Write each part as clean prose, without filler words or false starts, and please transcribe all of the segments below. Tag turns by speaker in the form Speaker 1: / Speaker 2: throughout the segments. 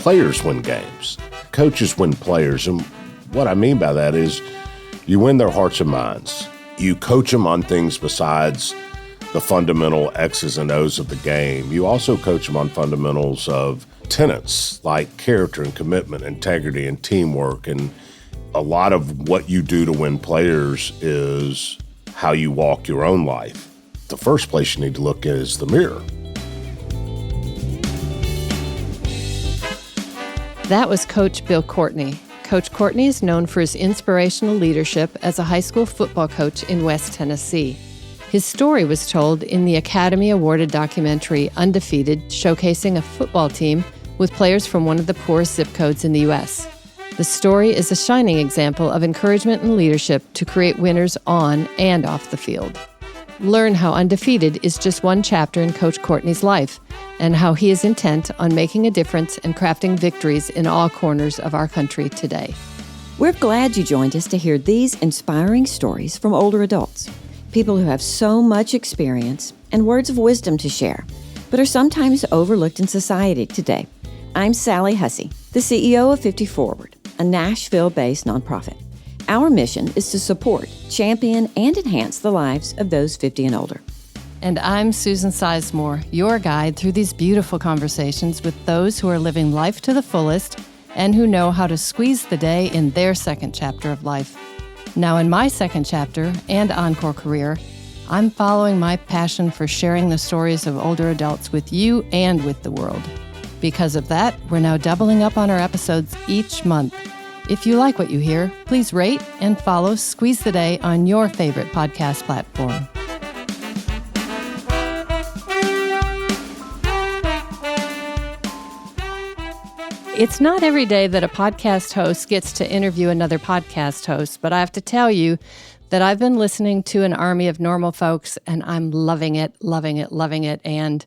Speaker 1: Players win games. Coaches win players. And what I mean by that is you win their hearts and minds. You coach them on things besides the fundamental X's and O's of the game. You also coach them on fundamentals of tenets like character and commitment, integrity and teamwork. And a lot of what you do to win players is how you walk your own life. The first place you need to look at is the mirror.
Speaker 2: That was Coach Bill Courtney. Coach Courtney is known for his inspirational leadership as a high school football coach in West Tennessee. His story was told in the Academy Awarded documentary Undefeated, showcasing a football team with players from one of the poorest zip codes in the U.S. The story is a shining example of encouragement and leadership to create winners on and off the field. Learn how Undefeated is just one chapter in Coach Courtney's life and how he is intent on making a difference and crafting victories in all corners of our country today.
Speaker 3: We're glad you joined us to hear these inspiring stories from older adults, people who have so much experience and words of wisdom to share, but are sometimes overlooked in society today. I'm Sally Hussey, the CEO of 50 Forward, a Nashville-based nonprofit. Our mission is to support, champion, and enhance the lives of those 50 and older.
Speaker 2: And I'm Susan Sizemore, your guide through these beautiful conversations with those who are living life to the fullest and who know how to squeeze the day in their second chapter of life. Now, in my second chapter and encore career, I'm following my passion for sharing the stories of older adults with you and with the world. Because of that, we're now doubling up on our episodes each month. If you like what you hear, please rate and follow Squeeze the Day on your favorite podcast platform. It's not every day that a podcast host gets to interview another podcast host, but I have to tell you that I've been listening to An Army of Normal Folks, and I'm loving it, loving it, loving it. And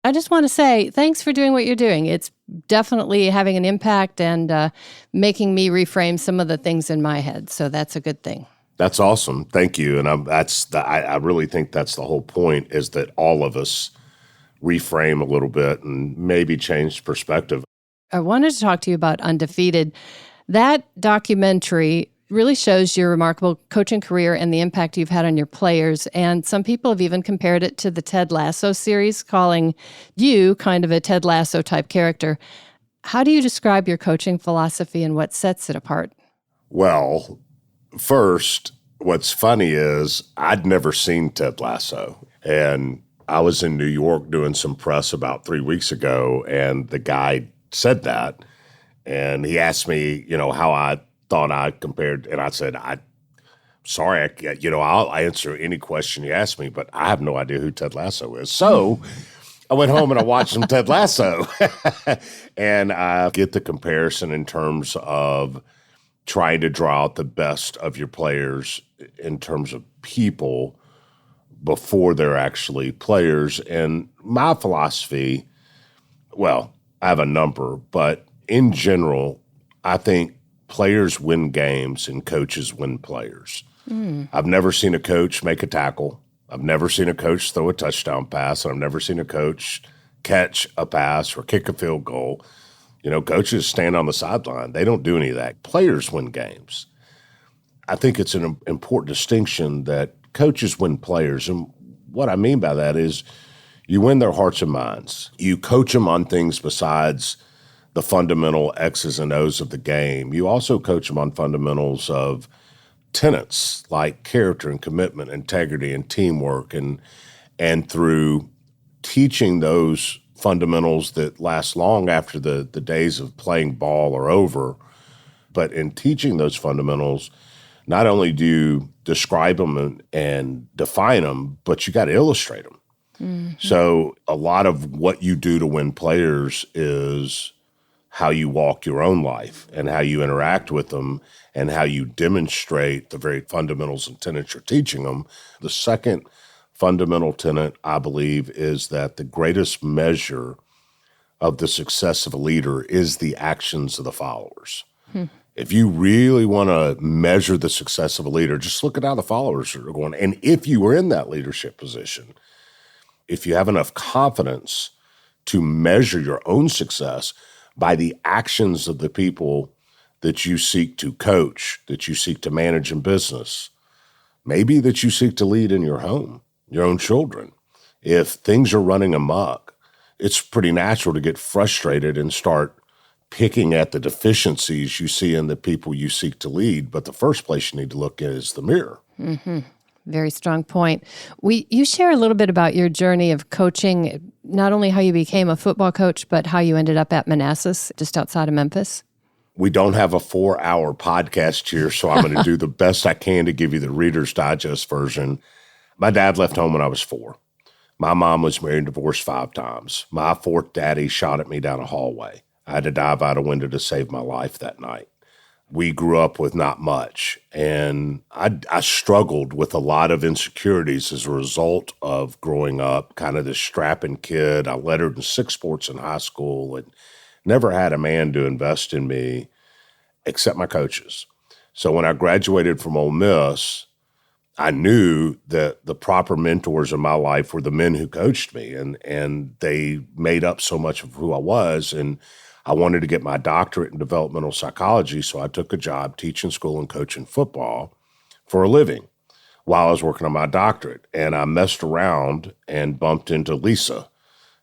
Speaker 2: I just want to say thanks for doing what you're doing. It's definitely having an impact and making me reframe some of the things in my head. So that's a good thing.
Speaker 1: That's awesome. Thank you. And I really think that's the whole point, is that all of us reframe a little bit and maybe change perspective.
Speaker 2: I wanted to talk to you about Undefeated. That documentary really shows your remarkable coaching career and the impact you've had on your players. And some people have even compared it to the Ted Lasso series, calling you kind of a Ted Lasso type character. How do you describe your coaching philosophy and what sets it apart?
Speaker 1: Well, first, what's funny is I'd never seen Ted Lasso. And I was in New York doing some press about 3 weeks ago, and the guy said that. And he asked me, how I thought I compared, and I said, sorry, I'll answer any question you ask me, but I have no idea who Ted Lasso is. So I went home and I watched some Ted Lasso. And I get the comparison in terms of trying to draw out the best of your players in terms of people before they're actually players. And my philosophy, well, I have a number, but in general, I think players win games and coaches win players. I've never seen a coach make a tackle. I've never seen a coach throw a touchdown pass. And I've never seen a coach catch a pass or kick a field goal. Coaches stand on the sideline. They don't do any of that. Players win games. I think it's an important distinction that coaches win players. And what I mean by that is you win their hearts and minds. You coach them on things besides the fundamental X's and O's of the game. You also coach them on fundamentals of tenets like character and commitment, integrity and teamwork. And through teaching those fundamentals that last long after the days of playing ball are over, but in teaching those fundamentals, not only do you describe them and define them, but you got to illustrate them. Mm-hmm. So a lot of what you do to win players is how you walk your own life and how you interact with them and how you demonstrate the very fundamentals and tenets you're teaching them. The second fundamental tenet, I believe, is that the greatest measure of the success of a leader is the actions of the followers. If you really want to measure the success of a leader, just look at how the followers are going. And if you were in that leadership position, if you have enough confidence to measure your own success by the actions of the people that you seek to coach, that you seek to manage in business, maybe that you seek to lead in your home, your own children. If things are running amok, it's pretty natural to get frustrated and start picking at the deficiencies you see in the people you seek to lead. But the first place you need to look at is the mirror.
Speaker 2: Mm-hmm. Very strong point. You share a little bit about your journey of coaching, not only how you became a football coach, but how you ended up at Manassas, just outside of Memphis.
Speaker 1: We don't have a 4-hour podcast here, so I'm going to do the best I can to give you the Reader's Digest version. My dad left home when I was 4. My mom was married and divorced 5 times. My 4th daddy shot at me down a hallway. I had to dive out a window to save my life that night. We grew up with not much, and I struggled with a lot of insecurities as a result of growing up, kind of this strapping kid. I lettered in 6 sports in high school and never had a man to invest in me except my coaches. So when I graduated from Ole Miss, I knew that the proper mentors in my life were the men who coached me, and they made up so much of who I was. And I wanted to get my doctorate in developmental psychology, so I took a job teaching school and coaching football for a living while I was working on my doctorate. And I messed around and bumped into Lisa,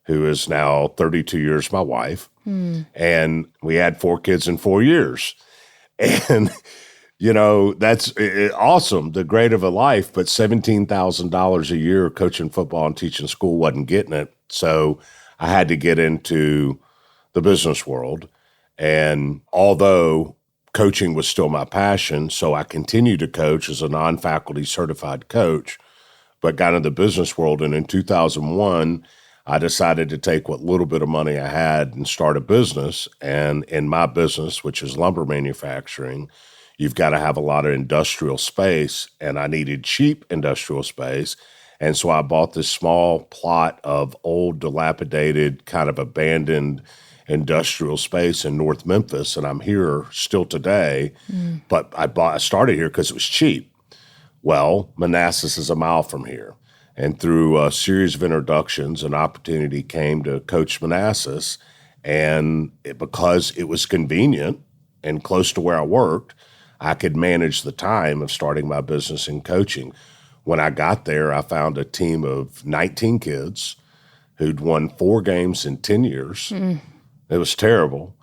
Speaker 1: who is now 32 years my wife. And we had 4 kids in 4 years. And, that's awesome, the great of a life, but $17,000 a year coaching football and teaching school wasn't getting it. So I had to get into the business world. And although coaching was still my passion, so I continued to coach as a non-faculty certified coach, but got into the business world. And in 2001, I decided to take what little bit of money I had and start a business. And in my business, which is lumber manufacturing, you've got to have a lot of industrial space, and I needed cheap industrial space. And so I bought this small plot of old, dilapidated, kind of abandoned industrial space in North Memphis, and I'm here still today. But I started here because it was cheap. Well, Manassas is a mile from here. And through a series of introductions, an opportunity came to coach Manassas. And because it was convenient and close to where I worked, I could manage the time of starting my business in coaching. When I got there, I found a team of 19 kids who'd won 4 games in 10 years. It was terrible.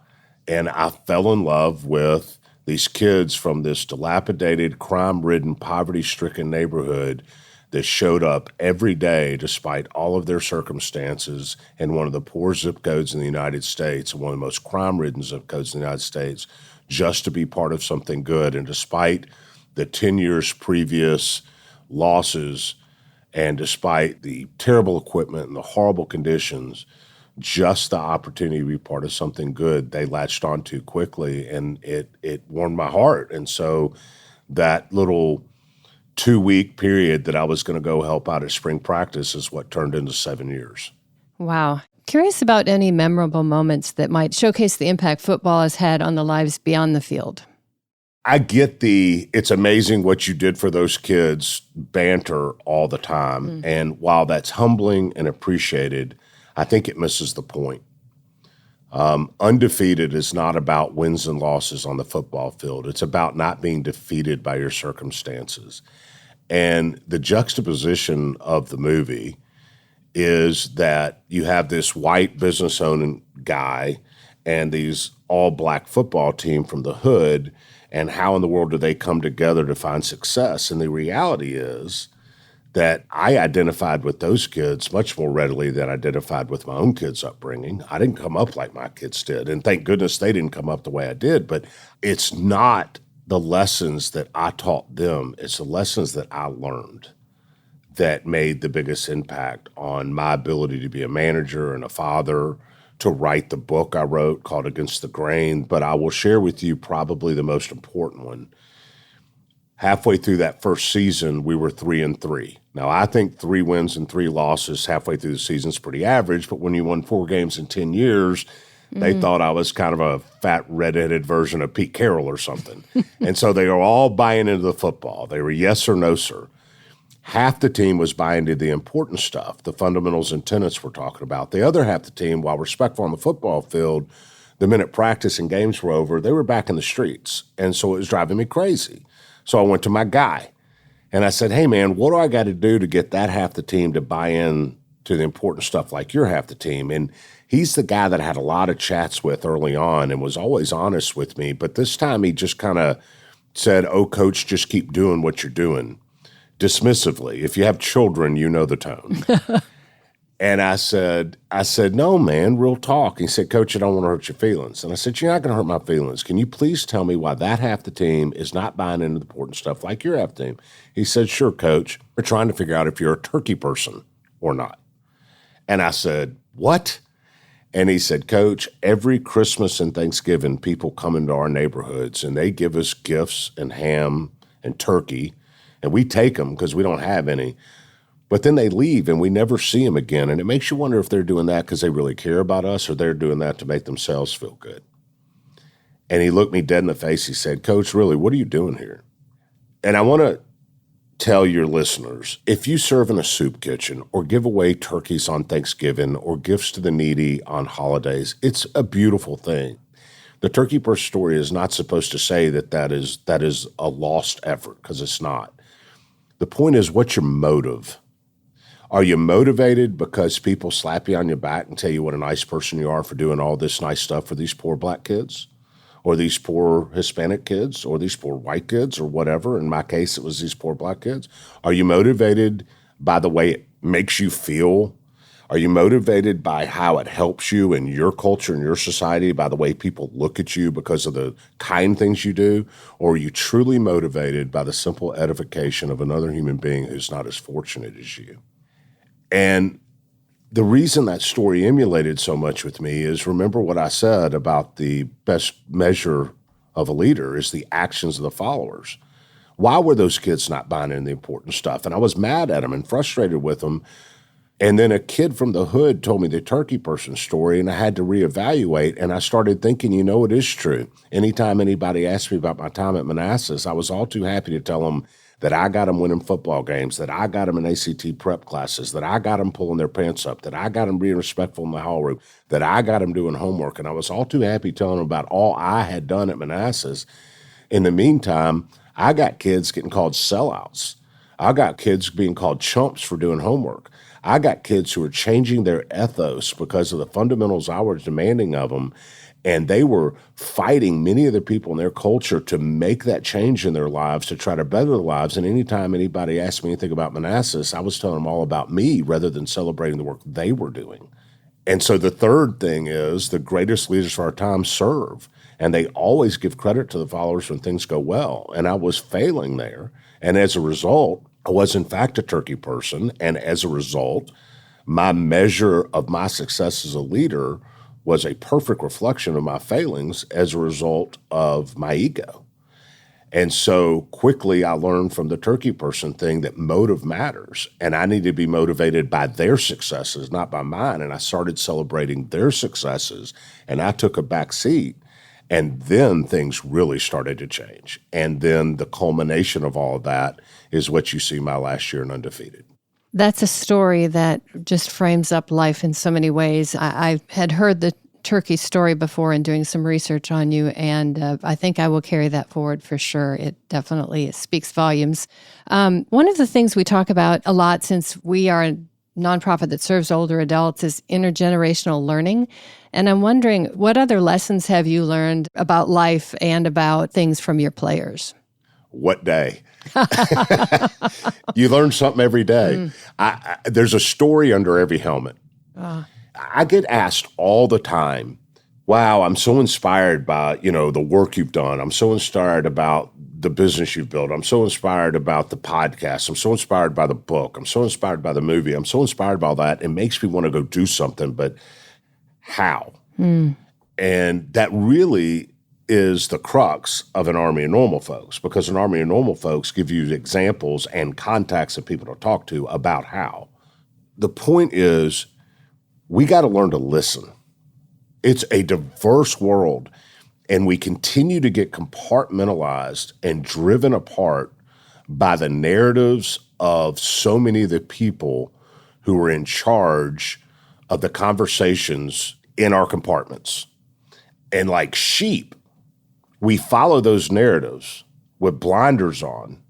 Speaker 1: And I fell in love with these kids from this dilapidated, crime-ridden, poverty-stricken neighborhood that showed up every day despite all of their circumstances in one of the poor zip codes in the United States, and one of the most crime-ridden zip codes in the United States, just to be part of something good. And despite the 10 years previous losses, and despite the terrible equipment and the horrible conditions, just the opportunity to be part of something good, they latched on to quickly, and it warmed my heart. And so that little 2-week period that I was going to go help out at spring practice is what turned into 7 years.
Speaker 2: Wow. Curious about any memorable moments that might showcase the impact football has had on the lives beyond the field.
Speaker 1: I get it's amazing what you did for those kids banter all the time. And while that's humbling and appreciated, I think it misses the point. Undefeated is not about wins and losses on the football field. It's about not being defeated by your circumstances. And the juxtaposition of the movie is that you have this white business-owning guy and these all-black football team from the hood, and how in the world do they come together to find success? And the reality is that I identified with those kids much more readily than I identified with my own kids' upbringing. I didn't come up like my kids did, and thank goodness they didn't come up the way I did, but it's not the lessons that I taught them, it's the lessons that I learned that made the biggest impact on my ability to be a manager and a father, to write the book I wrote called Against the Grain. But I will share with you probably the most important one. Halfway through that first season, we were 3-3. Now, I think 3 wins and 3 losses halfway through the season is pretty average, but when you won 4 games in 10 years, they thought I was kind of a fat, redheaded version of Pete Carroll or something. And so they were all buying into the football. They were yes or no, sir. Half the team was buying into the important stuff, the fundamentals and tenets we're talking about. The other half of the team, while respectful on the football field, The minute practice and games were over, they were back in the streets. And so it was driving me crazy. So I went to my guy and I said, hey, man, what do I got to do to get that half the team to buy in to the important stuff like you're half the team? And he's the guy that I had a lot of chats with early on and was always honest with me. But this time he just kind of said, oh, coach, just keep doing what you're doing. Dismissively. If you have children, you know the tone. And I said, no, man, real talk. He said, coach, I don't want to hurt your feelings. And I said, you're not going to hurt my feelings. Can you please tell me why that half the team is not buying into the important stuff like your half the team? He said, sure, coach. We're trying to figure out if you're a turkey person or not. And I said, what? And he said, coach, every Christmas and Thanksgiving, people come into our neighborhoods and they give us gifts and ham and turkey, and we take them because we don't have any. But then they leave and we never see them again. And it makes you wonder if they're doing that because they really care about us or they're doing that to make themselves feel good. And he looked me dead in the face. He said, coach, really, what are you doing here? And I want to tell your listeners, if you serve in a soup kitchen or give away turkeys on Thanksgiving or gifts to the needy on holidays, it's a beautiful thing. The turkey person story is not supposed to say that is a lost effort, because it's not. The point is, what's your motive? Are you motivated because people slap you on your back and tell you what a nice person you are for doing all this nice stuff for these poor black kids or these poor Hispanic kids or these poor white kids or whatever? In my case, it was these poor black kids. Are you motivated by the way it makes you feel? Are you motivated by how it helps you in your culture and your society, by the way people look at you because of the kind things you do? Or are you truly motivated by the simple edification of another human being who's not as fortunate as you? And the reason that story emulated so much with me is, remember what I said about the best measure of a leader is the actions of the followers. Why were those kids not buying in the important stuff? And I was mad at them and frustrated with them. And then a kid from the hood told me the turkey person story, and I had to reevaluate. And I started thinking, it is true. Anytime anybody asked me about my time at Manassas, I was all too happy to tell them that I got them winning football games, that I got them in ACT prep classes, that I got them pulling their pants up, that I got them being respectful in the hall room, that I got them doing homework. And I was all too happy telling them about all I had done at Manassas. In the meantime, I got kids getting called sellouts. I got kids being called chumps for doing homework. I got kids who were changing their ethos because of the fundamentals I was demanding of them. And they were fighting many of the people in their culture to make that change in their lives, to try to better their lives. And anytime anybody asked me anything about Manassas, I was telling them all about me rather than celebrating the work they were doing. And so the third thing is the greatest leaders of our time serve. And they always give credit to the followers when things go well. And I was failing there. And as a result, I was in fact a turkey person. And as a result, my measure of my success as a leader was a perfect reflection of my failings as a result of my ego. And so quickly I learned from the turkey person thing that motive matters. And I need to be motivated by their successes, not by mine. And I started celebrating their successes, and I took a back seat. And then things really started to change. And then the culmination of all of that is what you see my last year in Undefeated.
Speaker 2: That's a story that just frames up life in so many ways. I had heard the turkey story before in doing some research on you, and I think I will carry that forward for sure. It definitely speaks volumes. One of the things we talk about a lot, since we are a nonprofit that serves older adults, is intergenerational learning. And I'm wondering, what other lessons have you learned about life and about things from your players?
Speaker 1: What day? You learn something every day. There's a story under every helmet. I get asked all the time, wow, I'm so inspired by, the work you've done. I'm so inspired about the business you've built. I'm so inspired about the podcast. I'm so inspired by the book. I'm so inspired by the movie. I'm so inspired by all that. It makes me want to go do something, but how? And that really is the crux of an army of normal folks, because an army of normal folks give you examples and contacts of people to talk to about how. The point is, we got to learn to listen. It's a diverse world, and we continue to get compartmentalized and driven apart by the narratives of so many of the people who are in charge of the conversations in our compartments. And like sheep, we follow those narratives with blinders on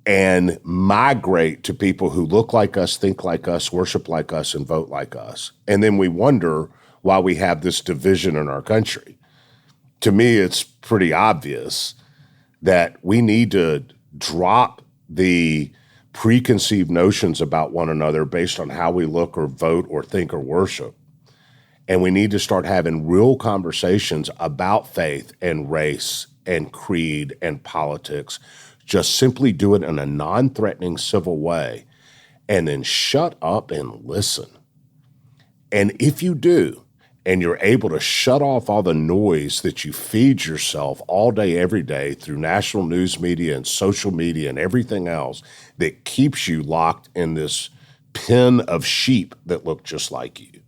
Speaker 1: and migrate to people who look like us, think like us, worship like us, and vote like us. And then we wonder why we have this division in our country. To me, it's pretty obvious that we need to drop the preconceived notions about one another based on how we look or vote or think or worship. And we need to start having real conversations about faith and race and creed and politics. Just simply do it in a non-threatening civil way and then shut up and listen. And if you do, and you're able to shut off all the noise that you feed yourself all day, every day through national news media and social media and everything else that keeps you locked in this pen of sheep that look just like you.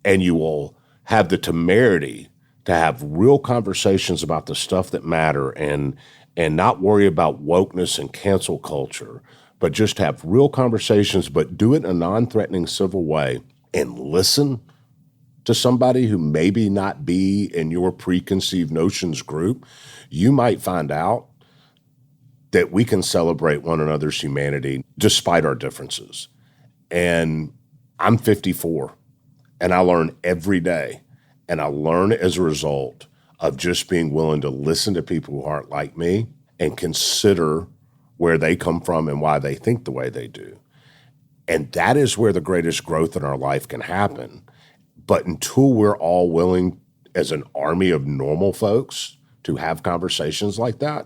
Speaker 1: And you will have the temerity to have real conversations about the stuff that matter and not worry about wokeness and cancel culture, but just have real conversations, but do it in a non-threatening civil way and listen to somebody who maybe not be in your preconceived notions group. You might find out that we can celebrate one another's humanity despite our differences. And I'm 54, and I learn every day. And I learn as a result of just being willing to listen to people who aren't like me and consider where they come from and why they think the way they do. And that is where the greatest growth in our life can happen. But until we're all willing as an army of normal folks to have conversations like that,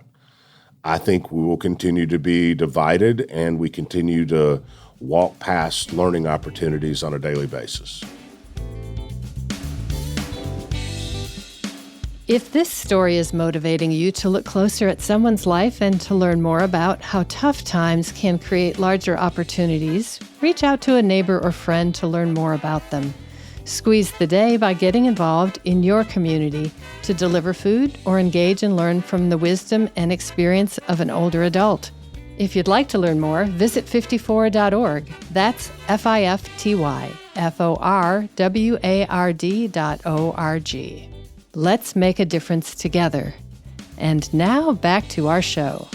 Speaker 1: I think we will continue to be divided and we continue to walk past learning opportunities on a daily basis.
Speaker 2: If this story is motivating you to look closer at someone's life and to learn more about how tough times can create larger opportunities, reach out to a neighbor or friend to learn more about them. Squeeze the day by getting involved in your community to deliver food or engage and learn from the wisdom and experience of an older adult. If you'd like to learn more, visit 54.org. That's FIFTYFORWARD.org. Let's make a difference together. And now back to our show.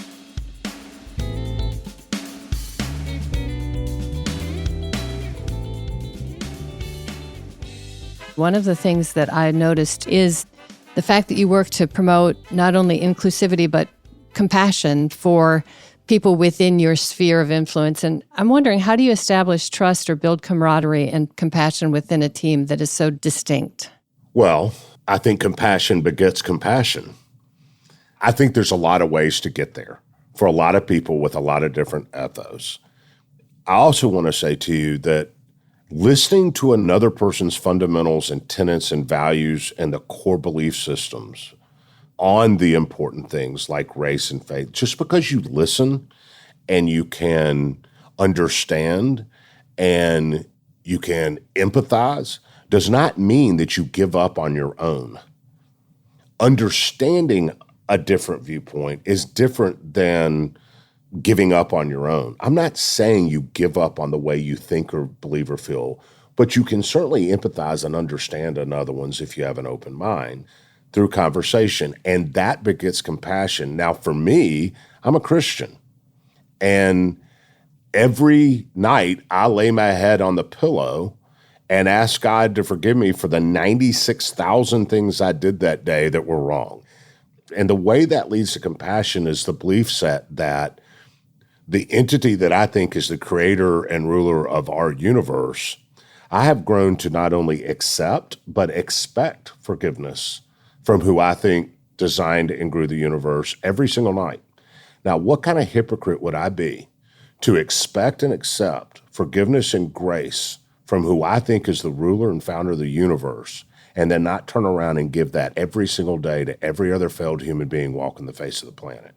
Speaker 2: One of the things that I noticed is the fact that you work to promote not only inclusivity, but compassion for people within your sphere of influence. And I'm wondering, how do you establish trust or build camaraderie and compassion within a team that is so distinct?
Speaker 1: Well, I think compassion begets compassion. I think there's a lot of ways to get there for a lot of people with a lot of different ethos. I also want to say to you that listening to another person's fundamentals and tenets and values and the core belief systems on the important things like race and faith, just because you listen and you can understand and you can empathize does not mean that you give up on your own. Understanding a different viewpoint is different than giving up on your own. I'm not saying you give up on the way you think or believe or feel, but you can certainly empathize and understand another one's if you have an open mind through conversation, and that begets compassion. Now, for me, I'm a Christian, and every night I lay my head on the pillow and ask God to forgive me for the 96,000 things I did that day that were wrong. And the way that leads to compassion is the belief set that the entity that I think is the creator and ruler of our universe, I have grown to not only accept, but expect forgiveness from who I think designed and grew the universe every single night. Now, what kind of hypocrite would I be to expect and accept forgiveness and grace from who I think is the ruler and founder of the universe, and then not turn around and give that every single day to every other failed human being walking the face of the planet?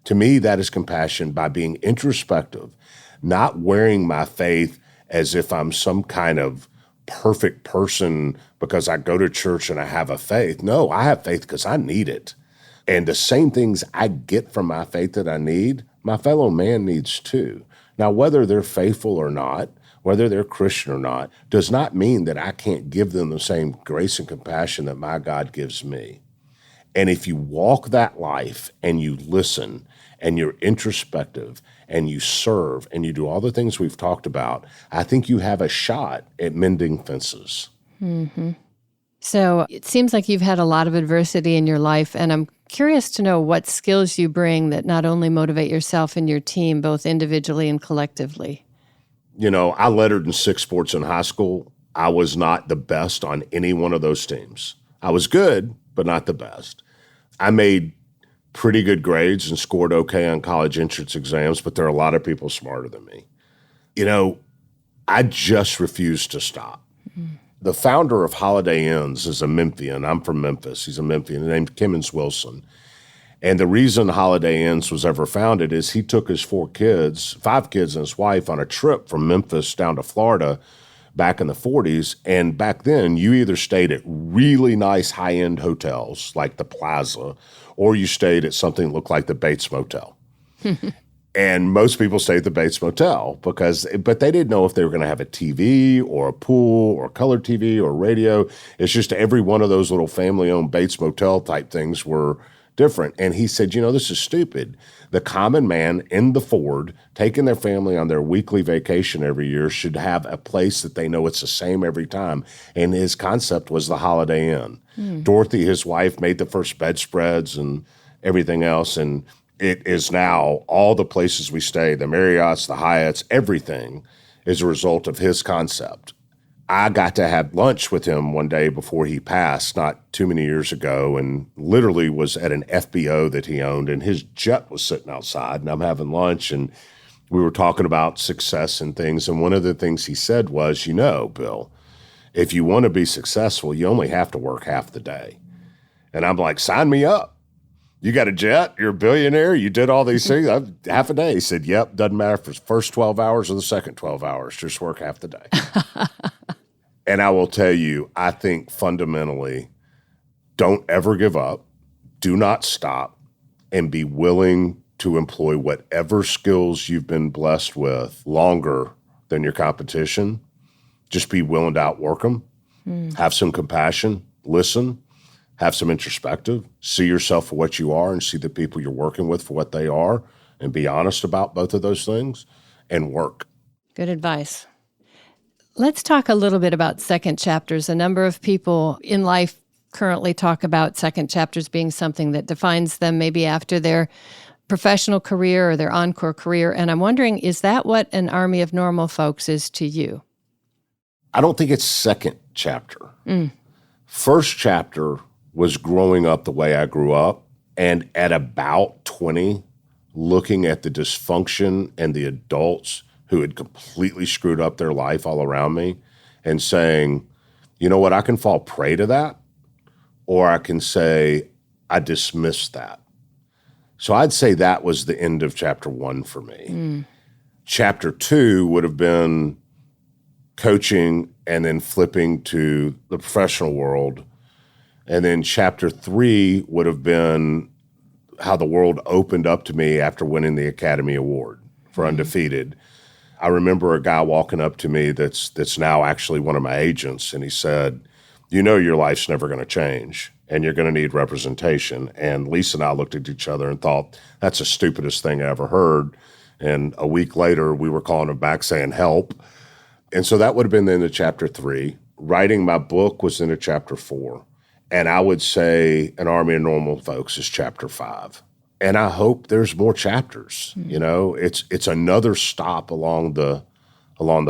Speaker 1: To me, that is compassion by being introspective, not wearing my faith as if I'm some kind of perfect person because I go to church and I have a faith. No, I have faith because I need it. And the same things I get from my faith that I need, my fellow man needs too. Now, whether they're faithful or not, whether they're Christian or not, does not mean that I can't give them the same grace and compassion that my God gives me. And if you walk that life and you listen and you're introspective and you serve and you do all the things we've talked about, I think you have a shot at mending fences.
Speaker 2: Mm-hmm. So it seems like you've had a lot of adversity in your life, and I'm curious to know what skills you bring that not only motivate yourself and your team, both individually and collectively.
Speaker 1: You know, I lettered in 6 sports in high school. I was not the best on any one of those teams. I was good, but not the best. I made pretty good grades and scored okay on college entrance exams, but there are a lot of people smarter than me. You know, I just refused to stop. Mm-hmm. The founder of Holiday Inns is a Memphian. I'm from Memphis. He's a Memphian named Kemmons Wilson. And the reason Holiday Inns was ever founded is he took his 5 kids and his wife on a trip from Memphis down to Florida back in the 40s. And back then, you either stayed at really nice high-end hotels like the Plaza, or you stayed at something that looked like the Bates Motel. And most people stayed at the Bates Motel but they didn't know if they were going to have a TV or a pool or color TV or radio. It's just every one of those little family-owned Bates Motel type things were different. And he said, you know, this is stupid. The common man in the Ford taking their family on their weekly vacation every year should have a place that they know it's the same every time. And his concept was the Holiday Inn. Dorothy, his wife, made the first bedspreads and everything else. And it is now all the places we stay, the Marriotts, the Hyatts, everything is a result of his concept. I got to have lunch with him one day before he passed, not too many years ago, and literally was at an FBO that he owned, and his jet was sitting outside, and I'm having lunch, and we were talking about success and things, and one of the things he said was, you know, Bill, if you want to be successful, you only have to work half the day. And I'm like, sign me up. You got a jet, you're a billionaire, you did all these things, half a day. He said, yep, doesn't matter if it's the first 12 hours or the second 12 hours, just work half the day. And I will tell you, I think fundamentally, don't ever give up, do not stop, and be willing to employ whatever skills you've been blessed with longer than your competition. Just be willing to outwork them, have some compassion, listen, have some introspective, see yourself for what you are and see the people you're working with for what they are, and be honest about both of those things and work.
Speaker 2: Good advice. Let's talk a little bit about second chapters. A number of people in life currently talk about second chapters being something that defines them maybe after their professional career or their encore career. And I'm wondering, is that what an Army of Normal Folks is to you?
Speaker 1: I don't think it's second chapter. First chapter was growing up the way I grew up, and at about 20, looking at the dysfunction and the adults who had completely screwed up their life all around me and saying, you know what, I can fall prey to that, or I can say, I dismiss that. So I'd say that was the end of chapter 1 for me. Chapter 2 would have been coaching and then flipping to the professional world. And then chapter 3 would have been how the world opened up to me after winning the Academy Award for Undefeated. I remember a guy walking up to me that's now actually one of my agents, and he said, you know your life's never going to change, and you're going to need representation. And Lisa and I looked at each other and thought, that's the stupidest thing I ever heard. And a week later, we were calling him back saying, help. And so that would have been the end of chapter 3. Writing my book was into chapter 4. And I would say An Army of Normal Folks is chapter 5. And I hope there's more chapters. You know, it's another stop along the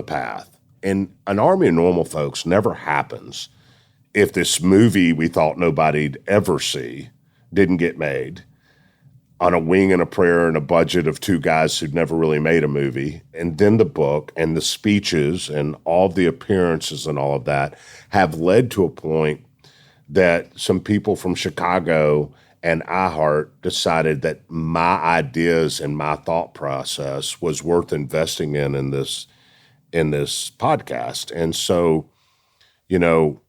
Speaker 1: path. And An Army of Normal Folks never happens if this movie we thought nobody'd ever see didn't get made on a wing and a prayer and a budget of 2 guys who'd never really made a movie. And then the book and the speeches and all the appearances and all of that have led to a point that some people from Chicago and iHeart decided that my ideas and my thought process was worth investing in this podcast. And so, you know,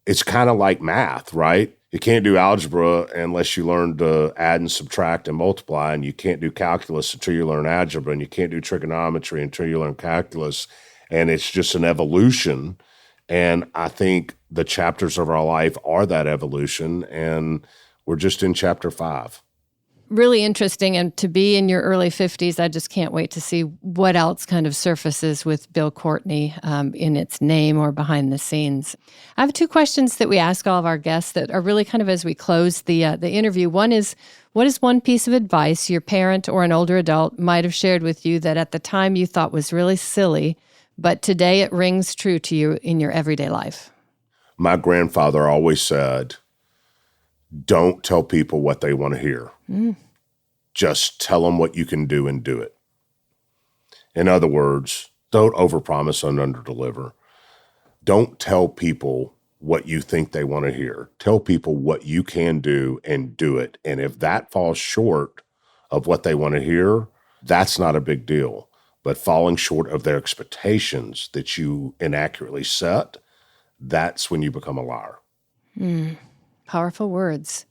Speaker 1: it's kind of like math, right? You can't do algebra unless you learn to add and subtract and multiply, and you can't do calculus until you learn algebra, and you can't do trigonometry until you learn calculus, and it's just an evolution. And I think the chapters of our life are that evolution, and we're just in chapter 5.
Speaker 2: Really interesting. And to be in your early 50s, I just can't wait to see what else kind of surfaces with Bill Courtney in its name or behind the scenes. I have 2 questions that we ask all of our guests that are really kind of as we close the interview. One is, what is one piece of advice your parent or an older adult might have shared with you that at the time you thought was really silly, but today it rings true to you in your everyday life?
Speaker 1: My grandfather always said, don't tell people what they want to hear. Just tell them what you can do and do it. In other words, don't overpromise and underdeliver. Don't tell people what you think they want to hear. Tell people what you can do and do it. And if that falls short of what they want to hear, that's not a big deal. But falling short of their expectations that you inaccurately set, that's when you become a liar.
Speaker 2: Powerful words.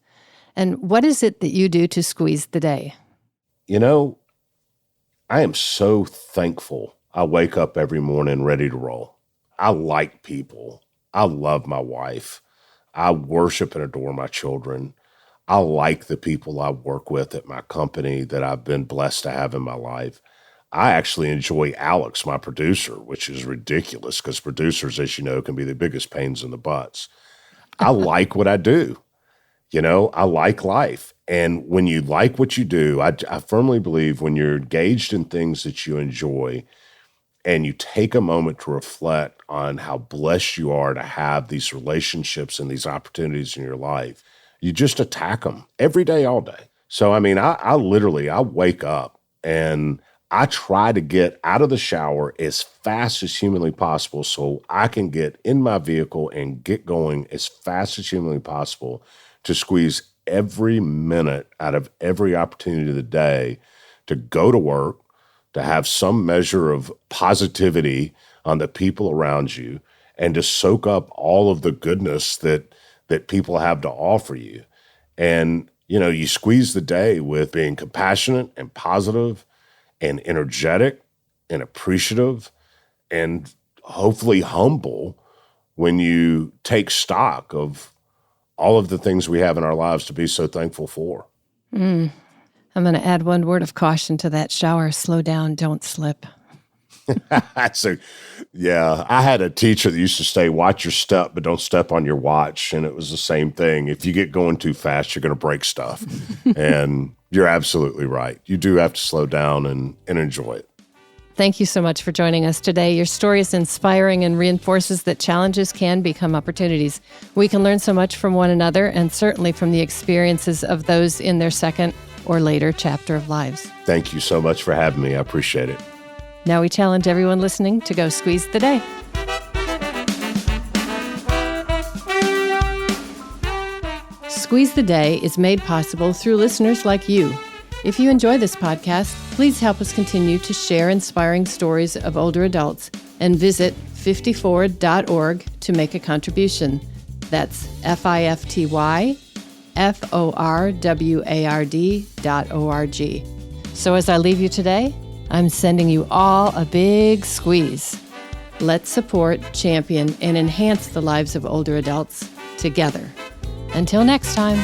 Speaker 2: And what is it that you do to squeeze the day?
Speaker 1: You know, I am so thankful I wake up every morning ready to roll. I like people. I love my wife. I worship and adore my children. I like the people I work with at my company that I've been blessed to have in my life. I actually enjoy Alex, my producer, which is ridiculous because producers, as you know, can be the biggest pains in the butts. I like what I do. You know, I like life. And when you like what you do, I firmly believe when you're engaged in things that you enjoy and you take a moment to reflect on how blessed you are to have these relationships and these opportunities in your life, you just attack them every day, all day. So, I mean, I literally wake up and I try to get out of the shower as fast as humanly possible so I can get in my vehicle and get going as fast as humanly possible to squeeze every minute out of every opportunity of the day to go to work, to have some measure of positivity on the people around you, and to soak up all of the goodness that people have to offer you. And, you know, you squeeze the day with being compassionate and positive and energetic and appreciative and hopefully humble when you take stock of all of the things we have in our lives to be so thankful for.
Speaker 2: I'm going to add one word of caution to that shower. Slow down, don't slip.
Speaker 1: So, yeah, I had a teacher that used to say, watch your step, but don't step on your watch. And it was the same thing. If you get going too fast, you're going to break stuff. And you're absolutely right. You do have to slow down and enjoy it.
Speaker 2: Thank you so much for joining us today. Your story is inspiring and reinforces that challenges can become opportunities. We can learn so much from one another and certainly from the experiences of those in their second or later chapter of lives.
Speaker 1: Thank you so much for having me. I appreciate it.
Speaker 2: Now we challenge everyone listening to go squeeze the day. Squeeze the Day is made possible through listeners like you. If you enjoy this podcast, please help us continue to share inspiring stories of older adults and visit 50forward.org to make a contribution. That's FIFTYFORWARD.org. So as I leave you today, I'm sending you all a big squeeze. Let's support, champion, and enhance the lives of older adults together. Until next time.